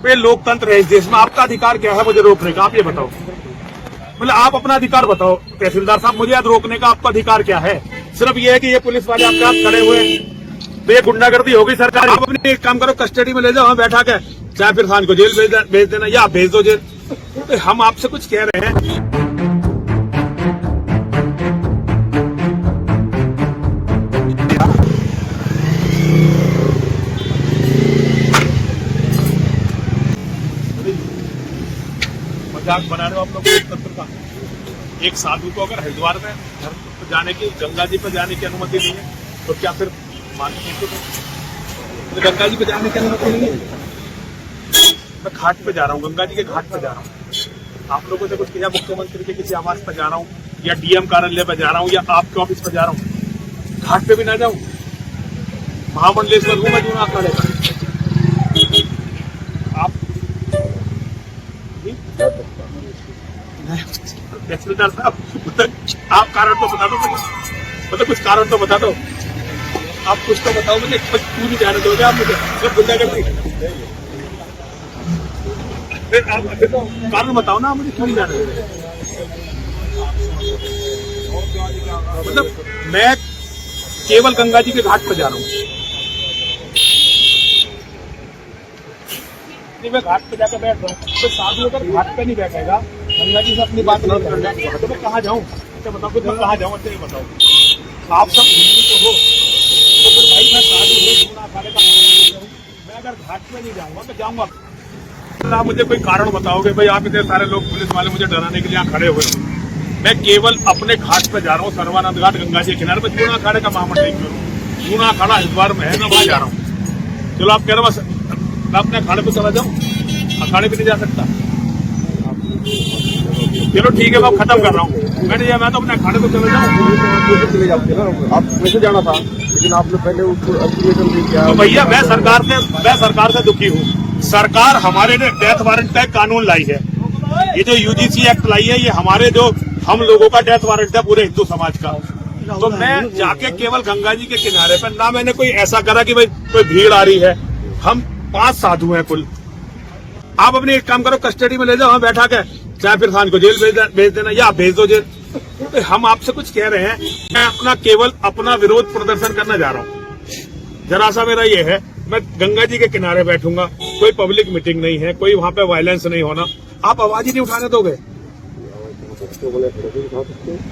ये लोकतंत्र है इस देश में, आपका अधिकार क्या है मुझे रोकने का, आप ये बताओ। मतलब आप अपना अधिकार बताओ तहसीलदार साहब, मुझे आज रोकने का आपका अधिकार क्या है? सिर्फ ये है कि ये पुलिस वाले आपके साथ खड़े हुए हैं तो ये गुंडागर्दी होगी सरकार। आप अपने एक काम करो, कस्टडी में ले जाओ, वहां बैठा के, चाहे फिर खान को जेल भेज देना या आप भेज दो जेल। तो हम आपसे कुछ कह रहे हैं। मजाक बना रहे हो आप लोग लोकतंत्र का। एक साधु को अगर हरिद्वार में धर्म पर जाने की, गंगा जी पर जाने की अनुमति नहीं है तो क्या फिर मानते तो गंगा जी पे जाने की अनुमति नहीं है? मैं घाट पे जा रहा हूँ, गंगा जी के घाट पे जा रहा हूँ। आप लोगों से कुछ किया, मुख्यमंत्री के किसी आवास पर जा रहा हूँ या डीएम कार्यालय पर जा रहा हूँ या आपके ऑफिस पर जा रहा हूँ, घाट पे भी ना जाऊँ? महामंडलेश्वर हूँ मैं, जूना अखाड़े का। आप तहसीलदार साहब, आप कारण तो बता दो मुझे, मतलब कुछ कारण तो बता दो, आप कुछ तो बताओ मुझे। क्यों नहीं जाने दोगे आप मुझे? सब गुंडागर्दी। फिर आप कारण बताओ ना मुझे, क्यों नहीं जाने दोगे? मतलब मैं केवल गंगा जी के घाट पर जा रहा हूँ, मैं घाट पे जाकर बैठ रहा हूँ। तो साधु अगर घाट पे नहीं बैठेगा, गंगा जी से अपनी बात नहीं करेगा तो मैं कहाँ जाऊँ? अच्छा बताओ, फिर मैं कहाँ जाऊँ? अच्छा ये बताओ, आप सब हिंदू तो हो तो फिर भाई मैं साधु हूँ, जूना अखाड़े का हूँ, मैं अगर घाट पे नहीं जाऊँगा तो जाऊँगा? आप मुझे कोई कारण बताओगे भाई, आप इतने सारे लोग पुलिस वाले मुझे डराने के लिए यहाँ खड़े हुए हैं। मैं केवल अपने घाट पे जा रहा हूँ, सर्वानंद घाट गंगा जी के किनारे पे, जूना अखाड़े का महामंडलेश्वर। जूना अखाड़ा हरिद्वार में है, मैं वहां जा रहा हूँ। चलो आप कह रहे हो मैं अपने अखाड़े पे चला जाऊँ, अखाड़े पे नहीं जा सकता? चलो ठीक है, मैं खत्म कर रहा हूँ। मैं तो अपने अखाड़े पे चले जाऊँ। आप वैसे जाना था लेकिन आपने पहले उसको अल्टीमेटम दे दिया। तो भैया मैं सरकार से दुखी हूँ। सरकार हमारे लिए डेथ वारंट का कानून लाई है। ये जो यूजीसी एक्ट लाई है, ये हमारे जो हम लोगों का डेथ वारंट है पूरे हिंदू समाज का। तो मैं जाके केवल गंगा जी के किनारे पर, ना मैंने कोई ऐसा करा कि भाई कोई भीड़ आ रही है। हम 5 साधु हैं कुल। आप अपने एक काम करो, कस्टडी में ले जाओ, वहां बैठा के, चाहे फिर खान को जेल भेज देना या आप भेज दो जेल। तो हम आपसे कुछ कह रहे हैं। मैं केवल अपना विरोध प्रदर्शन करने जा रहा हूँ। जरा सा मेरा ये है, मैं गंगा जी के किनारे बैठूंगा, कोई पब्लिक मीटिंग नहीं है, कोई वहां पे वायलेंस नहीं होना। आप आवाज ही नहीं उठाने दोगे?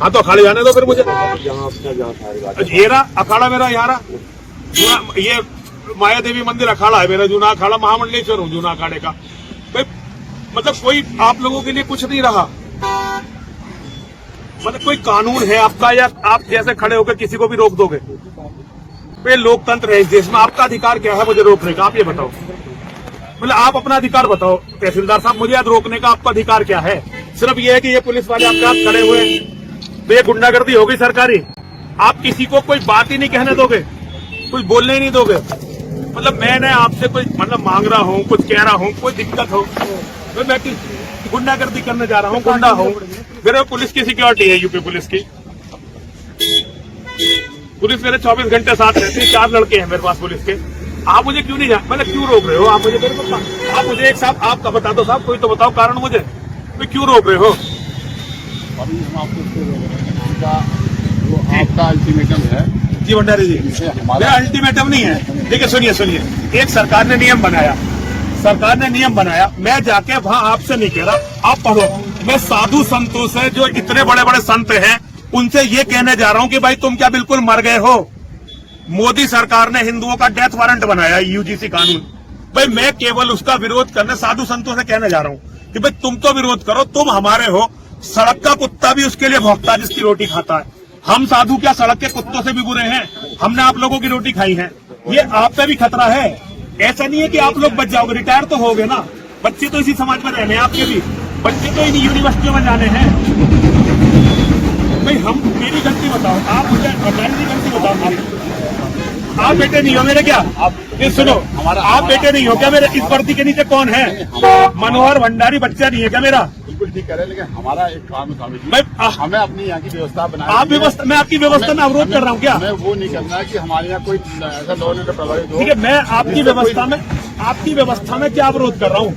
हाँ तो अखाड़े जाने दो फिर मुझे। ये रहा अखाड़ा मेरा, यहाँ रहा, ये माया देवी मंदिर अखाड़ा है मेरा, जूना अखाड़ा, महामंडलेश्वर हूँ जूना अखाड़े का। भाई मतलब कोई आप लोगों के लिए कुछ नहीं रहा, मतलब कोई कानून है आपका, या आप जैसे खड़े होकर किसी को भी रोक दोगे? ये लोकतंत्र है इस देश में, आपका अधिकार क्या है मुझे रोकने का, आप ये बताओ। मतलब आप अपना अधिकार बताओ तहसीलदार साहब, मुझे आज रोकने का आपका अधिकार क्या है? सिर्फ ये है कि ये पुलिस वाले आपके साथ खड़े हुए हैं तो ये गुंडागर्दी होगी सरकारी। आप किसी को कोई बात ही नहीं कहने दोगे, कुछ बोलने ही नहीं दोगे। मतलब मैंने आपसे कोई मतलब मांग रहा हूँ, कुछ कह रहा हूँ, कोई दिक्कत हो तो मैं गुंडागर्दी करने जा रहा हूँ, गुंडा हूँ? मेरे पुलिस की सिक्योरिटी है, यूपी पुलिस की। पुलिस मेरे 24 घंटे साथ रहती है, 4 लड़के हैं मेरे पास पुलिस के। आप मुझे क्यों नहीं मतलब क्यों रोक रहे हो? आप मुझे आप मुझे एक साहब आपका बता दो साहब, कोई तो बताओ कारण मुझे, क्यों रोक रहे हो? अभी हम आपका अल्टीमेटम है जी भंडारी जी, मेरा अल्टीमेटम नहीं है। देखिए सुनिए, एक सरकार ने नियम बनाया, मैं जाके वहां आपसे नहीं कह रहा, आप पढ़ो। मैं साधु संतों से, जो इतने बड़े बड़े संत हैं, उनसे ये कहने जा रहा हूं कि भाई तुम क्या बिल्कुल मर गए हो? मोदी सरकार ने हिंदुओं का डेथ वारंट बनाया, यूजीसी कानून। भाई मैं केवल उसका विरोध करने साधु संतों से कहने जा रहा हूं कि भाई तुम तो विरोध करो, तुम हमारे हो। सड़क का कुत्ता भी उसके लिए भौंकता है जिसकी रोटी खाता है। हम साधु क्या सड़क के कुत्तों से भी बुरे हैं? हमने आप लोगों की रोटी खाई है, ये आप पे भी खतरा है। ऐसा नहीं है कि आप लोग बच जाओगे, रिटायर तो हो गए ना, बच्चे तो इसी समाज में रहने हैं, आपके भी बच्चे तो इन यूनिवर्सिटियों में जाने हैं। भाई हम, मेरी गलती बताओ, आप मुझे भंडारी की गलती बताओ। आप बेटे नहीं हो मेरे क्या? ये सुनो, आप बेटे नहीं हो क्या मेरे? इस वर्दी के नीचे कौन है? मनोहर भंडारी बच्चा नहीं है क्या मेरा? बिल्कुल ठीक कह रहे हैं, लेकिन हमारा एक काम है स्वामी जी, मैं हमें अपनी यहाँ की व्यवस्था बनानी आप व्यवस्था, मैं आपकी व्यवस्था में अवरोध कर रहा हूँ क्या? हमें वो नहीं करना है कि हमारे यहाँ कोई ऐसा लॉ एंड ऑर्डर प्रभावित हो। ठीक है, मैं आपकी व्यवस्था में क्या अवरोध कर रहा हूँ?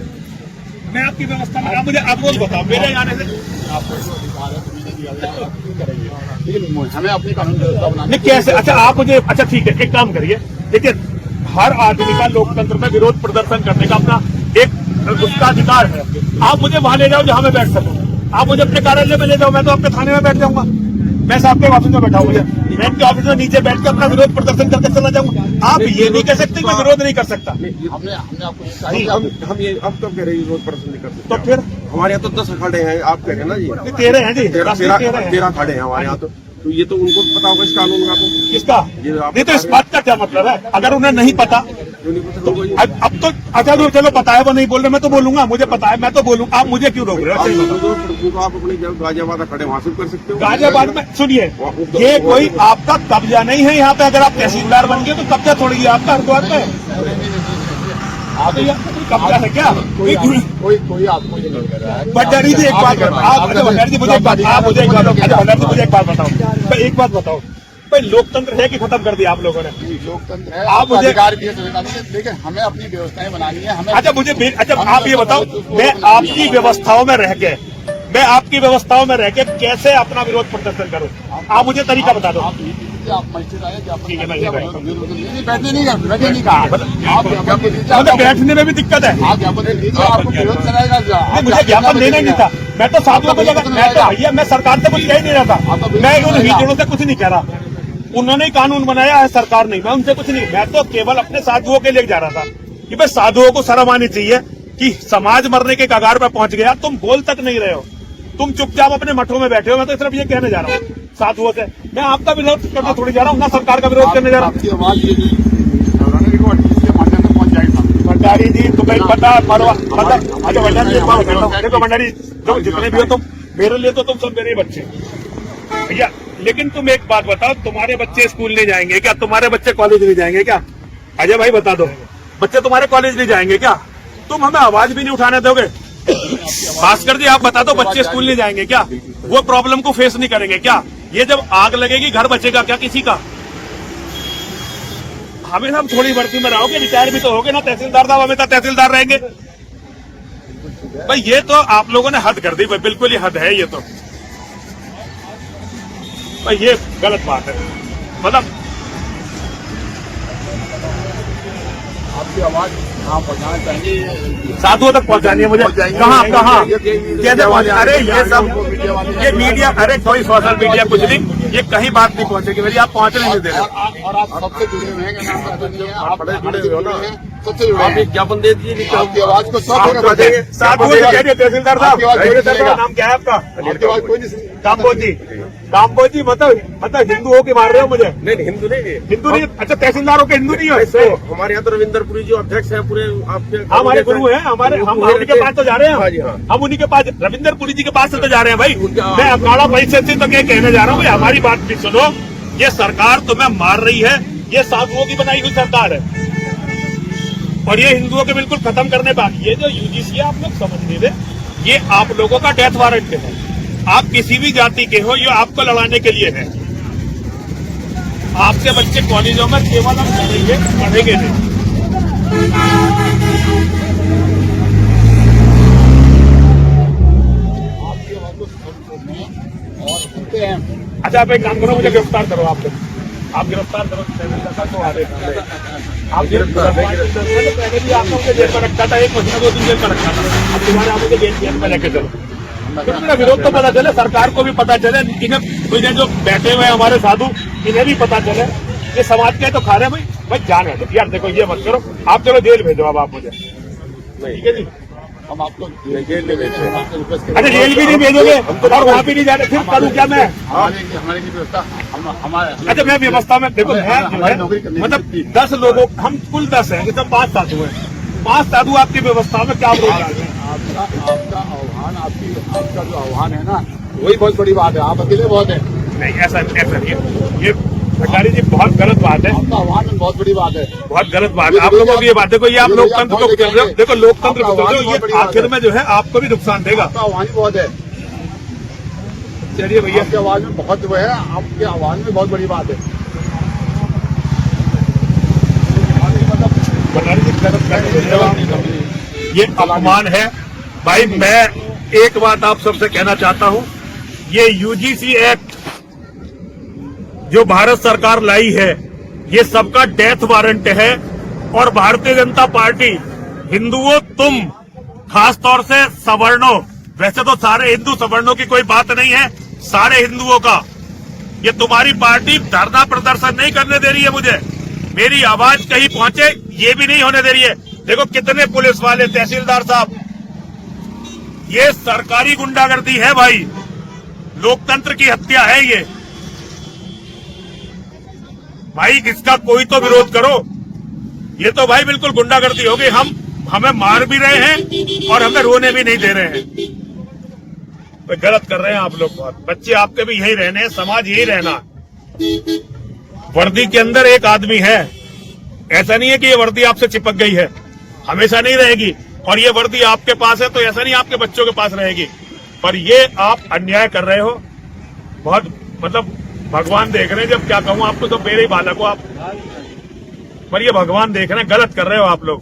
मैं आपकी व्यवस्था में, आप मुझे अवरोध बताओ मेरे आने से। आपको जो अधिकार है, सुविधा दी जाती है, आप क्यों करेंगे? लेकिन हमें अपनी कानून व्यवस्था बनानी नहीं कैसे? अच्छा आप मुझे, अच्छा ठीक है, एक काम करिए, देखिए हर आदमी का लोकतंत्र में विरोध प्रदर्शन करने का अपना एक उसका अधिकार है। आप मुझे वहां ले जाओ जहां मैं बैठ सकूं, आप मुझे अपने कार्यालय में ले जाओ, मैं तो आपके थाने में बैठ जाऊंगा। मैं साहब के ऑफिस में बैठा हूँ, मुझे मैं इनके ऑफिस में नीचे बैठ के अपना विरोध प्रदर्शन करके चला जाऊंगा। आप ये नहीं कह सकते मैं विरोध नहीं कर सकता। हमने आपको ये कहा नहीं, कि हम ये अब तो कह रहे हैं विरोध प्रदर्शन नहीं कर सकते। तो फिर हमारे यहाँ तो 10 अखाड़े हैं, आप कह रहे हैं ना जी, ये 13 हैं जी, 13 अखाड़े हैं हमारे यहाँ। तो ये तो उनको पता होगा इस कानून का। तो किसका? ये आप नहीं तो इस बात का क्या मतलब है? अगर उन्हें नहीं पता क्यों नहीं पता होगा? अब तो अच्छा तो चलो पता है वो नहीं बोल रहे, मैं तो बोलूंगा मुझे पता है, मैं तो बोलूंगा। आप मुझे क्यों रोक रहे हो? सही बताओ। तो आप अपने गाजियाबाद अखाड़े वहां से कर सकते हो। गाजियाबाद में सुनिए, ये कोई आपका कब्जा नहीं है यहाँ पे। अगर आप तहसीलदार बन गए तो कब्जा थोड़ी है आपका हरिद्वार पे। आप कब्जा है क्या? कोई आपको ये नहीं कर रहा है। भंडारी जी एक बात बताओ, आप भंडारी जी मुझे एक बात, आप मुझे एक बात, भंडारी जी मुझे एक बात बताओ, एक बात बताओ भाई, लोकतंत्र है कि खत्म कर दिया आप लोगों ने? लोकतंत्र है, आप मुझे अधिकार भी है संविधान में, लेकिन हमें अपनी व्यवस्थाएं बनानी है। हमें अच्छा मुझे, अच्छा आप ये बताओ, मैं आपकी व्यवस्थाओं में रह के, मैं आपकी व्यवस्थाओं में रह के कैसे अपना विरोध प्रदर्शन करूं? आप मुझे तरीका बता दो। आप मस्जिद आए, ठीक है, मैं ये बैठता हूं। बैठने नहीं कहा, आप मतलब बैठने में भी दिक्कत है। आप ज्ञापन दे दीजिए, आपको विरोध कराएगा। नहीं, मुझे ज्ञापन देना ही नहीं था। मैं तो साधुओं को लगा, मैं तो भैया मैं सरकार से कुछ कह ही नहीं रहा था, मैं उन हिजड़ों से कुछ नहीं कह रहा। उन्होंने ही कानून बनाया है, सरकार नहीं, मैं उनसे कुछ नहीं। मैं तो केवल अपने साधुओं के लिए जा रहा था कि भाई साधुओं को शर्म आनी चाहिए कि समाज मरने के कगार पर पहुंच गया, तुम बोल तक नहीं रहे हो, तुम चुपचाप अपने मठों में बैठे हो। मैं तो सिर्फ ये कहने जा रहा हूँ साधुओं से, मैं आपका विरोध करने थोड़ी जा रहा हूँ, ना सरकार का विरोध करने जा रहा हूँ। आपकी आवाज ये के माध्यम से पहुंच जाएगी। भंडारी जी तुम्हें पता मतलब, अच्छा भंडारी जी देखो, भंडारी जितने भी हो तुम, मेरे लिए तो तुम सब मेरे बच्चे भैया। लेकिन तुम एक बात बताओ, तुम्हारे बच्चे स्कूल नहीं जाएंगे क्या? तुम्हारे बच्चे कॉलेज नहीं जाएंगे क्या? अजय भाई बता दो, बच्चे तुम्हारे कॉलेज नहीं जाएंगे क्या? तुम हमें आवाज भी नहीं उठाने दोगे? भास्कर जी आप बता दो, बच्चे स्कूल नहीं जाएंगे क्या? वो प्रॉब्लम को फेस नहीं करेंगे क्या? ये जब आग लगेगी घर बचेगा क्या किसी का? हमें हम थोड़ी भर्ती में रहोगे, रिटायर भी तो होगे ना तहसीलदार साहब, हमें तो तहसीलदार रहेंगे भाई। ये तो आप लोगों ने हद कर दी भाई, बिल्कुल ही हद है ये तो भाई, ये गलत बात है। मतलब आपकी आवाज कहाँ पहुँचाना चाहिए? साधुओं तक पहुंचानी है मुझे। कहाँ कहाँ कैसे पहुंचा? अरे ये सब ये मीडिया, अरे कोई सोशल मीडिया कुछ नहीं, ये कहीं बात नहीं पहुंचेगी मेरी, आप पहुंचने नहीं दे रहे। और आप सबसे जुड़े हुए हैं, आप बड़े जुड़े हुए हो ना, सबसे जुड़े आप हैं। एक ज्ञापन दे दीजिए, आपकी आवाज को सब जगह पहुंचाइए। साधुओं से कह रही तहसीलदार साहब, नाम क्या है आपका? आपकी आवाज कोई नहीं। काम्बोज जी, काम्बोज जी मतलब हिंदू हो के मार रहे हो मुझे? नहीं हिंदू नहीं, हिंदू नहीं? अच्छा तहसीलदार हो के हिंदू नहीं हो? तो हमारे यहाँ तो रविंदरपुरी जो अध्यक्ष है पूरे आपके, हमारे गुरु हैं, हमारे हम उन्हीं के पास तो जा रहे हाँ जी, हैं, हाँ। हम उन्हीं के पास, रविंदरपुरी जी के पास से तो जा रहे हैं भाई। मैं अखाड़ा परिषद से तो क्या कहने जा रहा हूँ भाई, हमारी बात भी सुनो। ये सरकार तुम्हें मार रही है, ये साधुओं की बनाई हुई सरकार है, और ये हिंदुओं के बिल्कुल खत्म करने बाकी। ये जो यूजीसी है आप लोग समझ नहीं रहे, ये आप लोगों का डेथ वारंट है। आप किसी भी जाति के हो, ये आपको लड़ाने के लिए है। आपके बच्चे कॉलेजों में केवल हम पढ़ेंगे, पढ़ेंगे नहीं। आपकी आवाज को सुनने और सुनते हैं। अच्छा आप एक काम करो, मुझे गिरफ्तार करो। आप गिरफ्तार करो, तो आ रहे आप पहले भी आपने मुझे जेल में रखा था, 1 महीना 2 दिन जेल में रखा था। अब तुम्हारे आप मुझे जेल में लेके चलो, तो मेरा विरोध तो पता चले, सरकार को भी पता चले, इन्हें जो बैठे हुए हमारे साधु, इन्हें भी पता चले ये समाज के तो खा रहे हैं भाई जान है यार। देखो ये मत करो, आप चलो जेल भेजो अब आप मुझे, ठीक है जी? हम आपको जेल में भेजो। अरे जेल भी नहीं भेजोगे और वहाँ भी नहीं जा रहे, फिर करूँ क्या मैं? हमारी व्यवस्था हमारे। अच्छा मैं व्यवस्था में देखो, मैं जो है मतलब 10 लोगों, हम कुल 10 हैं, इसमें 5 साधु हैं। 5 साधु आपकी व्यवस्था में क्या विरोध है? आपका आह्वान, आपका जो आह्वान है ना, वही बहुत बड़ी बात है। आप अकेले बहुत है। नहीं ऐसा नहीं है। ये भंडारी जी बहुत गलत बात है, आपका आह्वान में बहुत बड़ी बात है। बहुत गलत बात है। आप लोगों की ये बात देखो, ये आप लोकतंत्र को कुचल रहे हो। देखो लोकतंत्र को कुचल रहे हो, ये आखिर में जो है आपको भी नुकसान देगा। आपका आह्वान ही बहुत है, चलिए भैया, आपके आवाज में बहुत वो है, आपके आह्वान में बहुत बड़ी बात है। भंडारी जी गलत कर रहे हो, ये अपमान है। भाई मैं एक बात आप सबसे कहना चाहता हूं, ये यूजीसी एक्ट जो भारत सरकार लाई है, ये सबका डेथ वारंट है। और भारतीय जनता पार्टी, हिंदुओं, तुम खासतौर से सवर्णों, वैसे तो सारे हिंदू सवर्णों की कोई बात नहीं है, सारे हिंदुओं का, ये तुम्हारी पार्टी धरना प्रदर्शन नहीं करने दे रही है मुझे, मेरी आवाज कहीं पहुंचे ये भी नहीं होने दे रही है। देखो कितने पुलिस वाले, तहसीलदार साहब, ये सरकारी गुंडागर्दी है भाई, लोकतंत्र की हत्या है ये भाई। इसका कोई तो विरोध करो, ये तो भाई बिल्कुल गुंडागर्दी हो गई। हमें मार भी रहे हैं और हमें रोने भी नहीं दे रहे हैं। तो गलत कर रहे हैं आप लोग बहुत। बच्चे आपके भी यही रहने हैं, समाज यही रहना। वर्दी के अंदर एक आदमी है, ऐसा नहीं है कि ये वर्दी आपसे चिपक गई है, हमेशा नहीं रहेगी। और ये वर्दी आपके पास है तो ऐसा नहीं आपके बच्चों के पास रहेगी। पर ये आप अन्याय कर रहे हो बहुत, मतलब भगवान देख रहे हैं। जब क्या कहूं आपको, तो मेरे ही बालक हो आप, पर ये भगवान देख रहे हैं, गलत कर रहे हो आप लोग।